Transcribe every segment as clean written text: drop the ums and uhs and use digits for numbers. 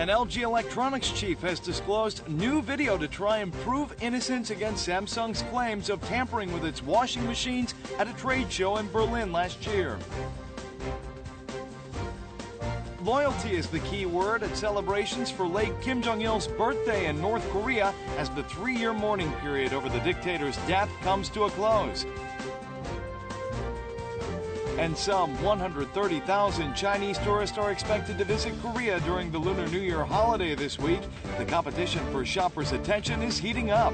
An LG Electronics chief has disclosed new video to try and prove innocence against Samsung's claims of tampering with its washing machines at a trade show in Berlin last year. Loyalty is the key word at celebrations for late Kim Jong Il's birthday in North Korea as the 3-year mourning period over the dictator's death comes to a close. And some 130,000 Chinese tourists are expected to visit Korea during the Lunar New Year holiday this week. The competition for shoppers' attention is heating up.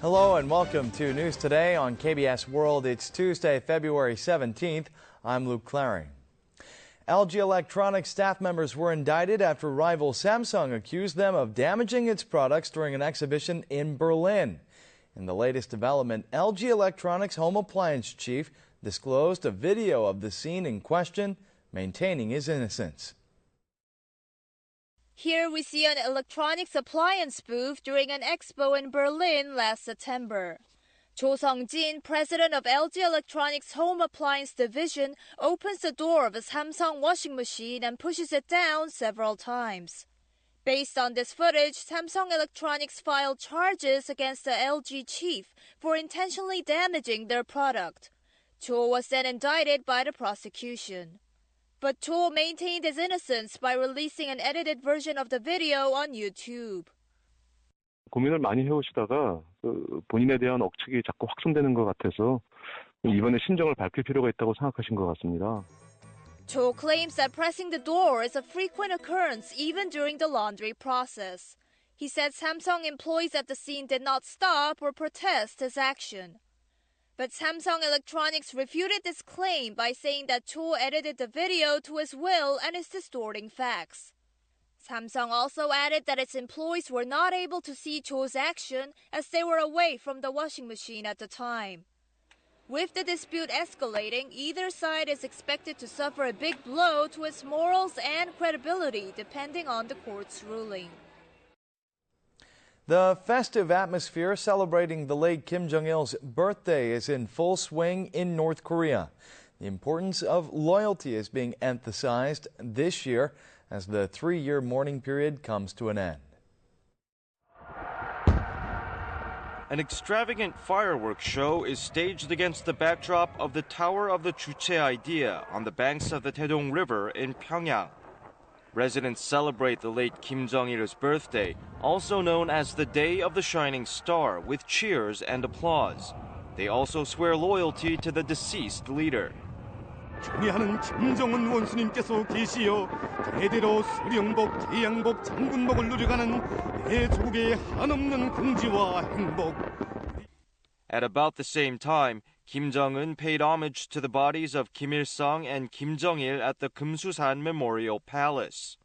Hello and welcome to News Today on KBS World. It's Tuesday, February 17th. I'm Luke Claring. LG Electronics staff members were indicted after rival Samsung accused them of damaging its products during an exhibition in Berlin. In the latest development, LG Electronics home appliance chief disclosed a video of the scene in question, maintaining his innocence. Here we see an electronics appliance booth during an expo in Berlin last September. Sung-jin, president of LG Electronics Home Appliance Division, opens the door of a Samsung washing machine and pushes it down several times. Based on this footage, Samsung Electronics filed charges against the LG chief for intentionally damaging their product. Cho was then indicted by the prosecution. But Cho maintained his innocence by releasing an edited version of the video on YouTube. 고민을 많이 해오시다가 본인에 대한 억측이 자꾸 확산되는 것 같아서 이번에 심정을 밝힐 필요가 있다고 생각하신 것 같습니다. Cho claims that pressing the door is a frequent occurrence even during the laundry process. He said Samsung employees at the scene did not stop or protest his action. But Samsung Electronics refuted this claim by saying that Cho edited the video to his will and is distorting facts. Samsung also added that its employees were not able to see Cho's action as they were away from the washing machine at the time. With the dispute escalating, either side is expected to suffer a big blow to its morals and credibility depending on the court's ruling. The festive atmosphere celebrating the late Kim Jong Il's birthday is in full swing in North Korea. The importance of loyalty is being emphasized this year as the 3-year mourning period comes to an end. An extravagant fireworks show is staged against the backdrop of the Tower of the Juche idea on the banks of the Taedong River in Pyongyang. Residents celebrate the late Kim Jong Il's birthday, also known as the Day of the Shining Star, with cheers and applause. They also swear loyalty to the deceased leader. 존의하는 김정은 원수님께서 계시어 대대로 수령복, 계양복, 장군복을 누려가는 대조국의 한없는 긍지와 행복. At about the same time, Kim Jong-un paid homage to the bodies of Kim Il-sung and Kim Jong-il at the Kumsusan Memorial Palace.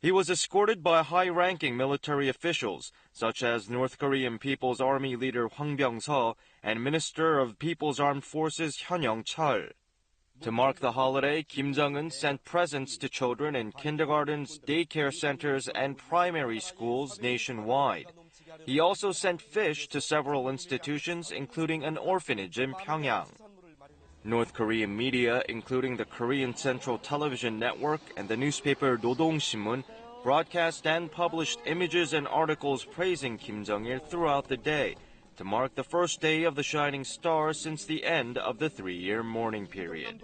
He was escorted by high-ranking military officials, such as North Korean People's Army leader Hwang Byung-seo and Minister of People's Armed Forces Hyun Young-chol. To mark the holiday, Kim Jong-un sent presents to children in kindergartens, daycare centers, and primary schools nationwide. He also sent fish to several institutions, including an orphanage in Pyongyang. North Korean media, including the Korean Central Television Network and the newspaper Rodong Sinmun, broadcast and published images and articles praising Kim Jong-il throughout the day, to mark the first day of the Shining Star since the end of the 3-year mourning period.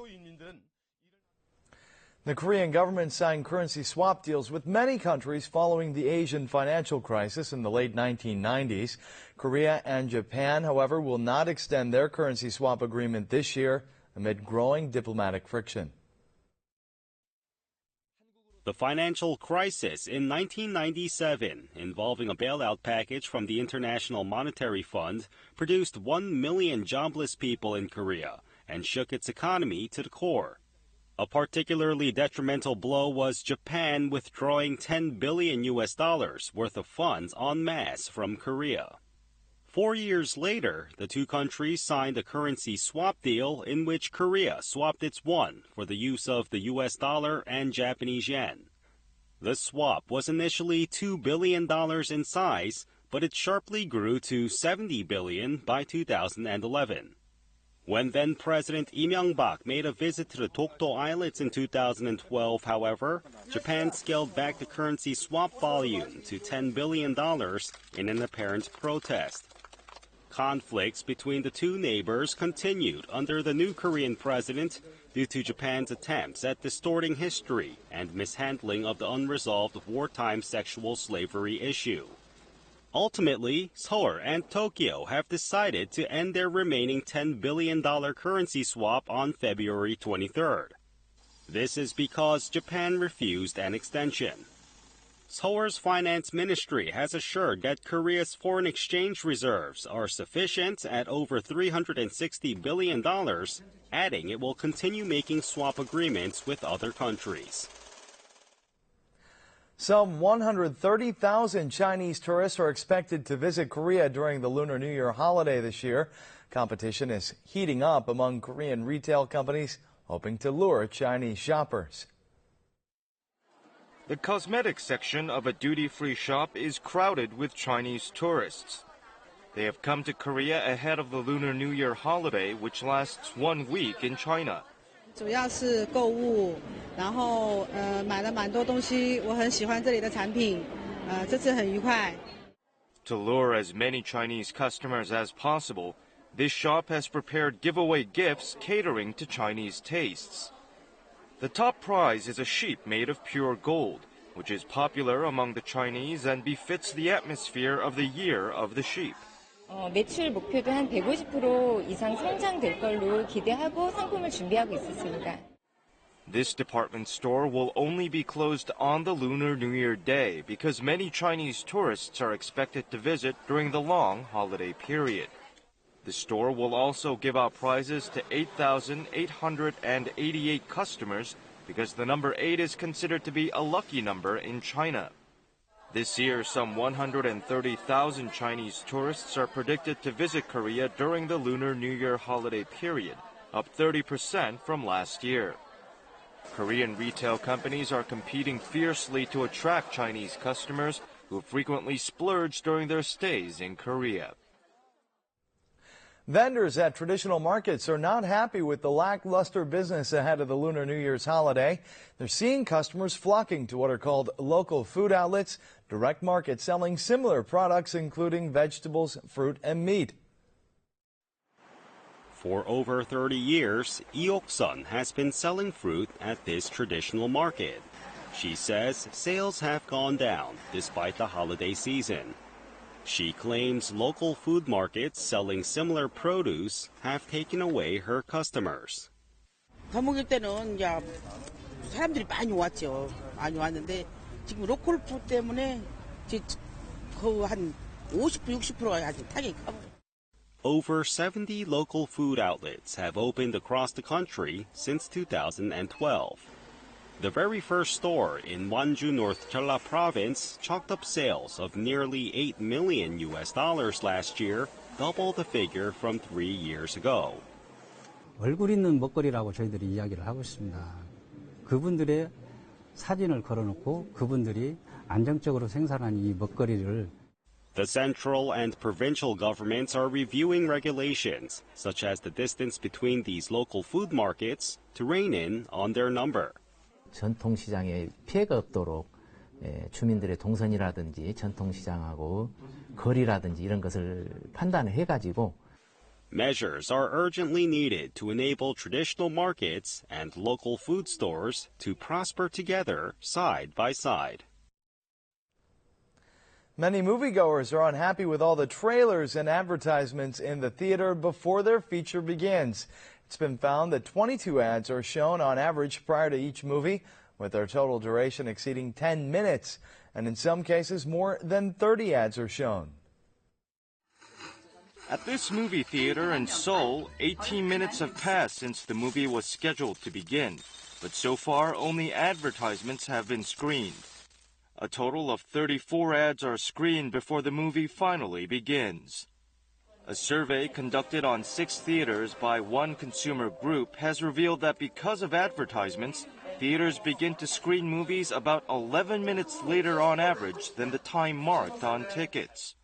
The Korean government signed currency swap deals with many countries following the Asian financial crisis in the late 1990s. Korea and Japan, however, will not extend their currency swap agreement this year amid growing diplomatic friction. The financial crisis in 1997, involving a bailout package from the International Monetary Fund, produced 1 million jobless people in Korea and shook its economy to the core. A particularly detrimental blow was Japan withdrawing $10 billion worth of funds en masse from Korea. 4 years later, the two countries signed a currency swap deal in which Korea swapped its won for the use of the US dollar and Japanese yen. The swap was initially $2 billion in size, but it sharply grew to $70 billion by 2011. When then-President Lee Myung-bak made a visit to the Dokdo Islets in 2012, however, Japan scaled back the currency swap volume to $10 billion in an apparent protest. Conflicts between the two neighbors continued under the new Korean president due to Japan's attempts at distorting history and mishandling of the unresolved wartime sexual slavery issue. Ultimately, Seoul and Tokyo have decided to end their remaining $10 billion currency swap on February 23rd. This is because Japan refused an extension. Seoul's finance ministry has assured that Korea's foreign exchange reserves are sufficient at over $360 billion, adding it will continue making swap agreements with other countries. Some 130,000 Chinese tourists are expected to visit Korea during the Lunar New Year holiday this year. Competition is heating up among Korean retail companies, hoping to lure Chinese shoppers. The cosmetics section of a duty-free shop is crowded with Chinese tourists. They have come to Korea ahead of the Lunar New Year holiday, which lasts 1 week in China. 主要是购物，然后买了蛮多东西，我很喜欢这里的产品，这次很愉快。 To lure as many Chinese customers as possible, this shop has prepared giveaway gifts catering to Chinese tastes. The top prize is a sheep made of pure gold, which is popular among the Chinese and befits the atmosphere of the year of the sheep. 매출 목표도 한 150% 이상 성장될 걸로 기대하고 상품을 준비하고 있습니다. This department store will only be closed on the Lunar New Year day because many Chinese tourists are expected to visit during the long holiday period. The store will also give out prizes to 8,888 customers because the number 8 is considered to be a lucky number in China. This year, some 130,000 Chinese tourists are predicted to visit Korea during the Lunar New Year holiday period, up 30% from last year. Korean retail companies are competing fiercely to attract Chinese customers who frequently splurge during their stays in Korea. Vendors at traditional markets are not happy with the lackluster business ahead of the Lunar New Year's holiday. They're seeing customers flocking to what are called local food outlets, direct markets selling similar products including vegetables, fruit, and meat. For over 30 years, Lee Ok-sun has been selling fruit at this traditional market. She says sales have gone down despite the holiday season. She claims local food markets selling similar produce have taken away her customers. 더먹일 때는 이제 사람들이 많이 왔죠. 많이 왔는데 지금 로컬 푸드 때문에 한 50%, 60%가 아직 타격이 커요. Over 70 local food outlets have opened across the country since 2012. The very first store in Wonju, North Jeolla province chalked up sales of nearly $8 million last year, double the figure from 3 years ago. 얼굴 있는 먹거리라고 저희들이 이야기를 하고 있습니다. 그분들의 사진을 걸어놓고 그분들이 안정적으로 생산한 이 먹거리를 The central and provincial governments are reviewing regulations, such as the distance between these local food markets, to rein in on their number. 전통시장에 피해가 없도록 주민들의 동선이라든지 전통시장하고 거리라든지 이런 것을 판단을 해가지고 Measures are urgently needed to enable traditional markets and local food stores to prosper together side by side. Many moviegoers are unhappy with all the trailers and advertisements in the theater before their feature begins. It's been found that 22 ads are shown on average prior to each movie, with their total duration exceeding 10 minutes. And in some cases, more than 30 ads are shown. At this movie theater in Seoul, 18 minutes have passed since the movie was scheduled to begin. But so far, only advertisements have been screened. A total of 34 ads are screened before the movie finally begins. A survey conducted on 6 theaters by one consumer group has revealed that because of advertisements, theaters begin to screen movies about 11 minutes later on average than the time marked on tickets.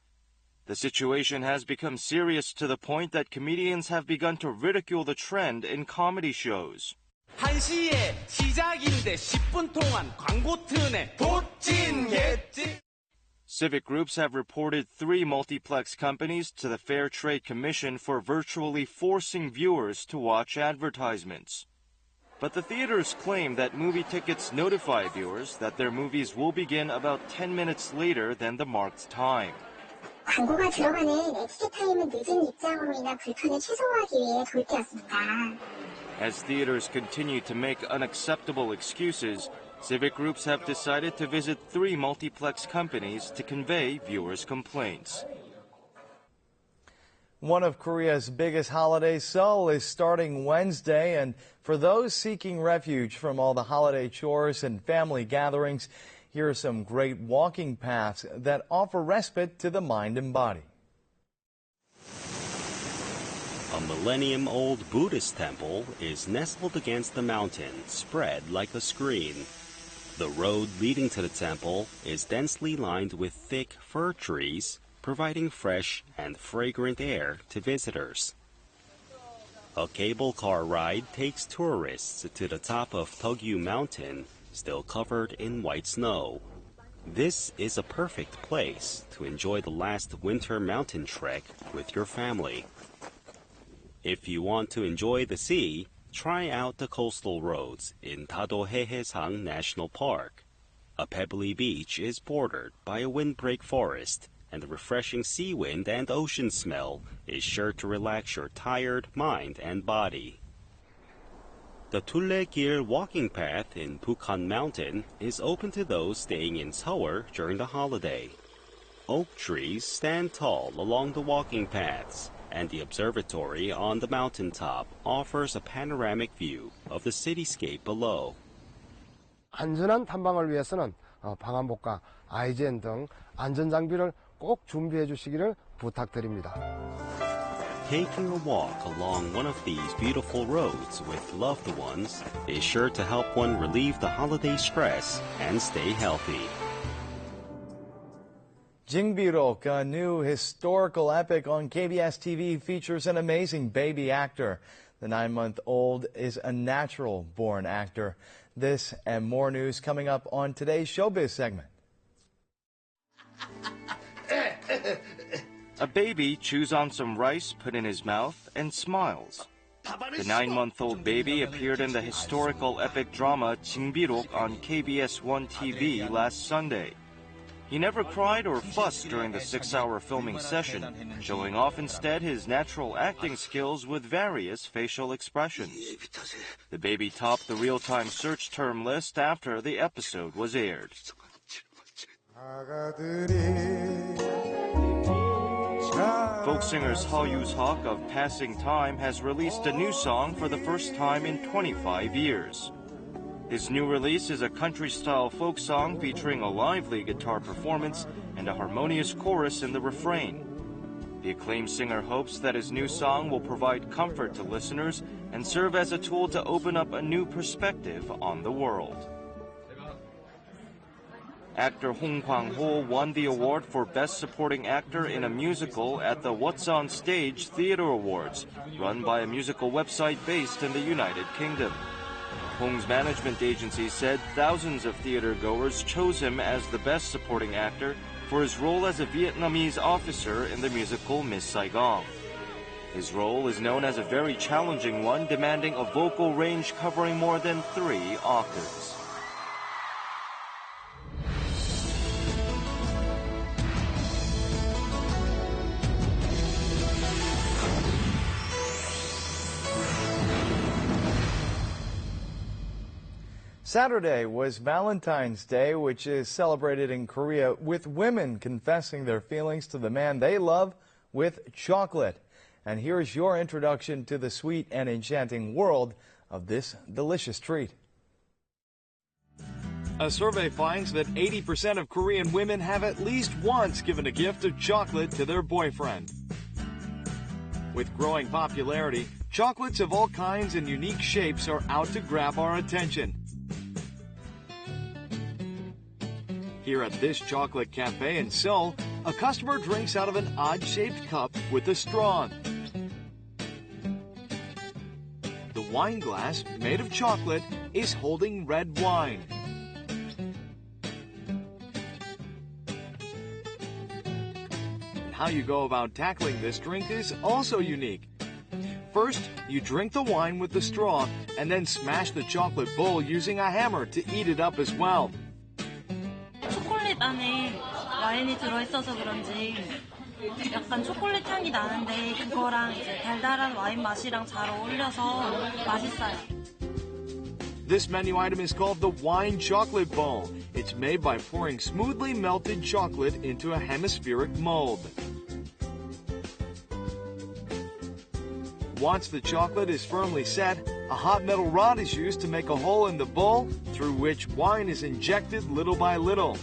The situation has become serious to the point that comedians have begun to ridicule the trend in comedy shows. 1시에 시작인데 10분 동안 광고 트네 도찐겠지. Civic groups have reported 3 multiplex companies to the Fair Trade Commission for virtually forcing viewers to watch advertisements. But the theaters claim that movie tickets notify viewers that their movies will begin about 10 minutes later than the marked time. 광고가 들어가는 엑시트 타임은 늦은 입장으로인한 불편을 최소화하기 위해 도입되었습니다. As theaters continue to make unacceptable excuses, civic groups have decided to visit 3 multiplex companies to convey viewers' complaints. One of Korea's biggest holidays, Seoul, is starting Wednesday, and for those seeking refuge from all the holiday chores and family gatherings, here are some great walking paths that offer respite to the mind and body. A millennium-old Buddhist temple is nestled against the mountain, spread like a screen. The road leading to the temple is densely lined with thick fir trees, providing fresh and fragrant air to visitors. A cable car ride takes tourists to the top of Togyu Mountain, still covered in white snow. This is a perfect place to enjoy the last winter mountain trek with your family. If you want to enjoy the sea, try out the coastal roads in Dado-Hae-Sang National Park. A pebbly beach is bordered by a windbreak forest, and the refreshing sea wind and ocean smell is sure to relax your tired mind and body. The Tulle-gil walking path in Bukhan Mountain is open to those staying in Seoul during the holiday. Oak trees stand tall along the walking paths, and the observatory on the mountaintop offers a panoramic view of the cityscape below. 안전한 탐방을 위해서는 방한복과 아이젠 등 안전 장비를 꼭 준비해 주시기를 부탁드립니다. Taking a walk along one of these beautiful roads with loved ones is sure to help one relieve the holiday stress and stay healthy. Jingbirok, a new historical epic on KBS TV, features an amazing baby actor. The 9-month-old is a natural-born actor. This and more news coming up on today's Showbiz segment. A baby chews on some rice put in his mouth and smiles. The 9-month-old baby appeared in the historical epic drama Jingbirok on KBS 1 TV last Sunday. He never cried or fussed during the 6-hour filming session, showing off instead his natural acting skills with various facial expressions. The baby topped the real-time search term list after the episode was aired. Folk singer Seo Yoo-seok of Passing Time has released a new song for the first time in 25 years. His new release is a country-style folk song featuring a lively guitar performance and a harmonious chorus in the refrain. The acclaimed singer hopes that his new song will provide comfort to listeners and serve as a tool to open up a new perspective on the world. Actor Hong Kwang-ho won the award for Best Supporting Actor in a Musical at the What's on Stage Theater Awards, run by a musical website based in the United Kingdom. Hong's management agency said thousands of theater-goers chose him as the Best Supporting Actor for his role as a Vietnamese officer in the musical Miss Saigon. His role is known as a very challenging one, demanding a vocal range covering more than 3 octaves. Saturday was Valentine's Day, which is celebrated in Korea with women confessing their feelings to the man they love with chocolate. And here's your introduction to the sweet and enchanting world of this delicious treat. A survey finds that 80% of Korean women have at least once given a gift of chocolate to their boyfriend. With growing popularity, chocolates of all kinds and unique shapes are out to grab our attention. Here at this chocolate cafe in Seoul, a customer drinks out of an odd-shaped cup with a straw. The wine glass, made of chocolate, is holding red wine. And how you go about tackling this drink is also unique. First, you drink the wine with the straw and then smash the chocolate bowl using a hammer to eat it up as well. 초콜릿 안에 와인이 들어있어서 그런지 약간 초콜릿 향이 나는데 그거랑 이제 달달한 와인 맛이랑 잘 어울려서 맛있어요. This menu item is called the wine chocolate bowl. It's made by pouring smoothly melted chocolate into a hemispheric mold. Once the chocolate is firmly set, a hot metal rod is used to make a hole in the bowl through which wine is injected little by little.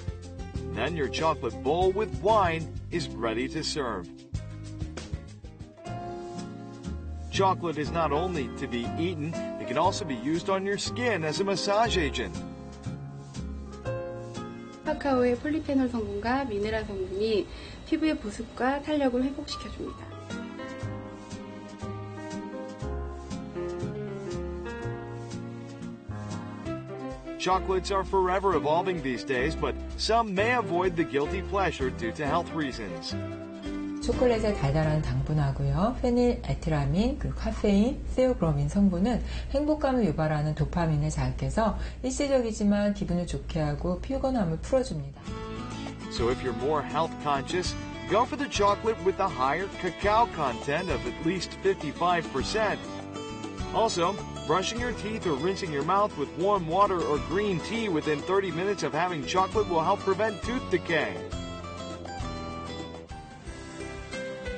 Then your chocolate bowl with wine is ready to serve. Chocolate is not only to be eaten, it can also be used on your skin as a massage agent. 카카오의 폴리페놀 성분과 미네랄 성분이 피부의 보습과 탄력을 회복시켜줍니다. Chocolates are forever evolving these days, but some may avoid the guilty pleasure due to health reasons. 초콜릿의 달달한 당분하고요, 페닐에티라민, 카페인, 세오브로민 성분은 행복감을 유발하는 도파민을 자극해서 일시적이지만 기분을 좋게 하고 피곤함을 풀어줍니다. So if you're more health conscious, go for the chocolate with the higher cacao content of at least 55%. Also, brushing your teeth or rinsing your mouth with warm water or green tea within 30 minutes of having chocolate will help prevent tooth decay.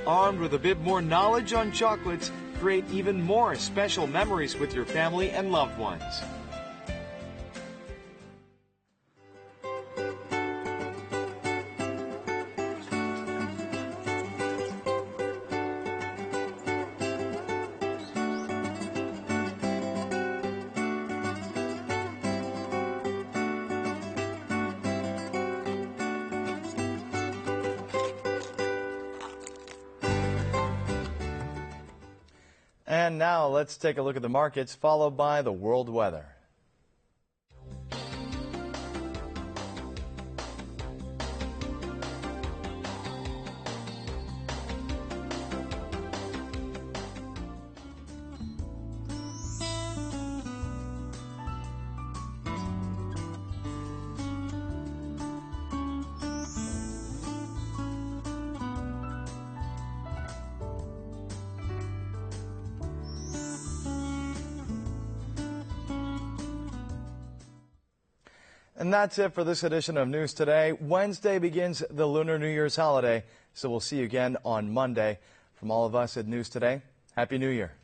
Armed with a bit more knowledge on chocolates, create even more special memories with your family and loved ones. And now let's take a look at the markets, followed by the world weather. And that's it for this edition of News Today. Wednesday begins the Lunar New Year's holiday, so we'll see you again on Monday. From all of us at News Today, Happy New Year.